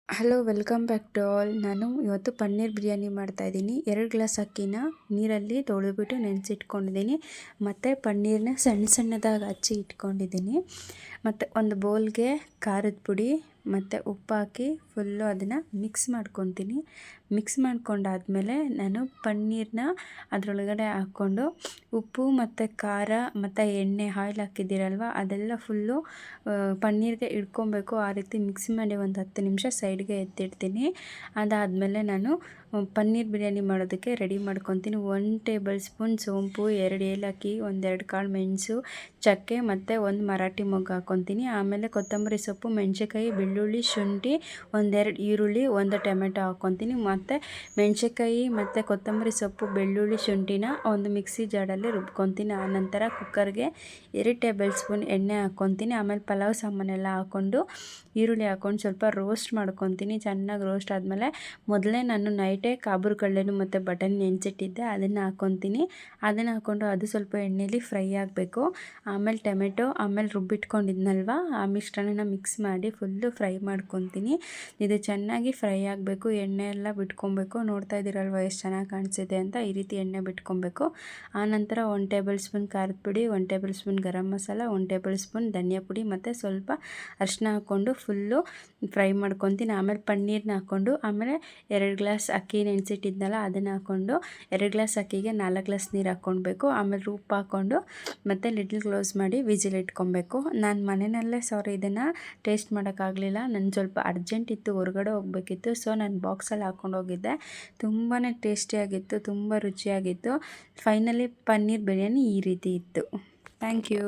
Hello welcome back to all. ನಾನು ಇವತ್ತು ಪನ್ನೀರ್ ಬಿರಿಯಾನಿ ಮಾಡ್ತಾಯಿದ್ದೀನಿ. 2 ಗ್ಲಾಸ್ ಅಕ್ಕಿನ ನೀರಲ್ಲಿ ತೊಳೆದ್ಬಿಟ್ಟು ನೆನೆಸಿಟ್ಕೊಂಡಿದ್ದೀನಿ. ಮತ್ತು ಪನ್ನೀರನ್ನ ಸಣ್ಣ ಸಣ್ಣದಾಗಿ ಹಚ್ಚಿ ಇಟ್ಕೊಂಡಿದ್ದೀನಿ. ಮತ್ತು ಒಂದು ಬೌಲ್ಗೆ ಖಾರದ ಪುಡಿ ಮತ್ತು ಉಪ್ಪು ಹಾಕಿ ಫುಲ್ಲು ಅದನ್ನು ಮಿಕ್ಸ್ ಮಾಡ್ಕೊತೀನಿ. ಮಿಕ್ಸ್ ಮಾಡ್ಕೊಂಡಾದಮೇಲೆ ನಾನು ಪನ್ನೀರನ್ನ ಅದರೊಳಗಡೆ ಹಾಕ್ಕೊಂಡು ಉಪ್ಪು ಮತ್ತು ಖಾರ ಮತ್ತು ಎಣ್ಣೆ ಆಯಿಲ್ ಹಾಕಿದ್ದೀರಲ್ವ ಅದೆಲ್ಲ ಫುಲ್ಲು ಪನ್ನೀರ್ಗೆ ಇಟ್ಕೊಬೇಕು. ಆ ರೀತಿ ಮಿಕ್ಸ್ ಮಾಡಿ ಒಂದು 10 ನಿಮಿಷ ಸೈಡ್ಗೆ ಎತ್ತಿಡ್ತೀನಿ. ಅದಾದಮೇಲೆ ನಾನು ಪನ್ನೀರ್ ಬಿರಿಯಾನಿ ಮಾಡೋದಕ್ಕೆ ರೆಡಿ ಮಾಡ್ಕೊತೀನಿ. 1 ಟೇಬಲ್ ಸ್ಪೂನ್ ಸೋಂಪು, 2 ಏಲಕ್ಕಿ, 1-2 ಕಾಳು ಮೆಣಸು, ಚಕ್ಕೆ ಮತ್ತು 1 ಮರಾಠಿ ಮೊಗ್ಗು ಹಾಕ್ಕೊತೀನಿ. ಆಮೇಲೆ ಕೊತ್ತಂಬರಿ ಸೊಪ್ಪು, ಮೆಣಸಿನ್ಕಾಯಿ, ಬೆಳ್ಳುಳ್ಳಿ, ಶುಂಠಿ, 1-2 ಈರುಳ್ಳಿ, 1 ಟೊಮೆಟೊ ಹಾಕ್ಕೊತೀನಿ. ಮತ್ತು ಮೆಣಸಿನ್ಕಾಯಿ ಮತ್ತು ಕೊತ್ತಂಬರಿ ಸೊಪ್ಪು, ಬೆಳ್ಳುಳ್ಳಿ, ಶುಂಠಿನ ಒಂದು ಮಿಕ್ಸಿ ಜಾರಲ್ಲಿ ರುಬ್ಕೊತೀನಿ. ಆನಂತರ ಕುಕ್ಕರ್ಗೆ 2 ಟೇಬಲ್ ಸ್ಪೂನ್ ಎಣ್ಣೆ ಹಾಕ್ಕೊತೀನಿ. ಆಮೇಲೆ ಪಲಾವ್ ಸಾಮಾನೆಲ್ಲ ಹಾಕ್ಕೊಂಡು ಈರುಳ್ಳಿ ಹಾಕ್ಕೊಂಡು ಸ್ವಲ್ಪ ರೋಸ್ಟ್ ಮಾಡ್ಕೊತೀನಿ. ಚೆನ್ನಾಗಿ ರೋಸ್ಟ್ ಆದಮೇಲೆ ಮೊದಲೇ ನಾನು ನೈಟೇ ಕಾಬೂಲ್ ಕಡಲೆನೂ ಮತ್ತು ಬಟಾಣಿ ನೆನೆಸಿಟ್ಟಿದ್ದೆ, ಅದನ್ನು ಹಾಕ್ಕೊತೀನಿ. ಅದನ್ನು ಹಾಕ್ಕೊಂಡು ಅದು ಸ್ವಲ್ಪ ಎಣ್ಣೆಯಲ್ಲಿ ಫ್ರೈ ಆಗಬೇಕು. ಆಮೇಲೆ ಟೊಮೆಟೊ, ಆಮೇಲೆ ರುಬ್ಬಿಟ್ಕೊಂಡಿದ್ನಲ್ವ ಆ ಮಿಶ್ರಣನ ಮಿಕ್ಸ್ ಮಾಡಿ ಫುಲ್ಲು ಫ್ರೈ ಮಾಡ್ಕೊತೀನಿ. ಇದು ಚೆನ್ನಾಗಿ ಫ್ರೈ ಆಗಬೇಕು, ಎಣ್ಣೆ ಎಲ್ಲ ಬಿಟ್ಕೊಬೇಕು. ನೋಡ್ತಾ ಇದ್ದೀರಲ್ವ ಎಷ್ಟು ಚೆನ್ನಾಗಿ ಕಾಣಿಸಿದೆ ಅಂತ. ಈ ರೀತಿ ಎಣ್ಣೆ ಬಿಟ್ಕೊಬೇಕು. ಆನಂತರ 1 ಟೇಬಲ್ ಸ್ಪೂನ್ ಖಾರದ ಪುಡಿ, 1 table spoon garam masala, 1 table spoon ಧನಿಯಾ ಪುಡಿ ಮತ್ತು ಸ್ವಲ್ಪ ಅರಿಶಿನ ಹಾಕ್ಕೊಂಡು ಫುಲ್ಲು ಫ್ರೈ ಮಾಡ್ಕೊತೀನಿ. ಆಮೇಲೆ ಪನ್ನೀರನ್ನ ಹಾಕ್ಕೊಂಡು ಆಮೇಲೆ 2 ಗ್ಲಾಸ್ ಅಕ್ಕಿ ನೆನೆಸಿಟ್ಟಿದ್ನಲ್ಲ ಅದನ್ನು ಹಾಕ್ಕೊಂಡು 2 ಗ್ಲಾಸ್ ಅಕ್ಕಿಗೆ 4 ಗ್ಲಾಸ್ ನೀರು ಹಾಕ್ಕೊಳ್ಬೇಕು. ಆಮೇಲೆ ಉಪ್ಪು ಹಾಕ್ಕೊಂಡು ಮತ್ತು ಲಿಡ್ಲ್ ಕ್ಲೋಸ್ ಮಾಡಿ ವಿಸಿಲ್ ಇಟ್ಕೊಬೇಕು. ನಾನು ಮನೆಯಲ್ಲೇ ಇದನ್ನು ಟೇಸ್ಟ್ ಮಾಡೋಕ್ಕಾಗಲಿಲ್ಲ. ನನ್ನ ಸ್ವಲ್ಪ ಅರ್ಜೆಂಟ್ ಇತ್ತು, ಹೊರಗಡೆ ಹೋಗಬೇಕಿತ್ತು. ಸೊ ನಾನು ಬಾಕ್ಸಲ್ಲಿ ಹಾಕ್ಕೊಂಡು ಹೋಗಿದ್ದೆ. ತುಂಬಾ ಟೇಸ್ಟಿಯಾಗಿತ್ತು, ತುಂಬ ರುಚಿಯಾಗಿತ್ತು. ಫೈನಲಿ ಪನ್ನೀರ್ ಬಿರಿಯಾನಿ ಈ ರೀತಿ ಇತ್ತು. Thank you.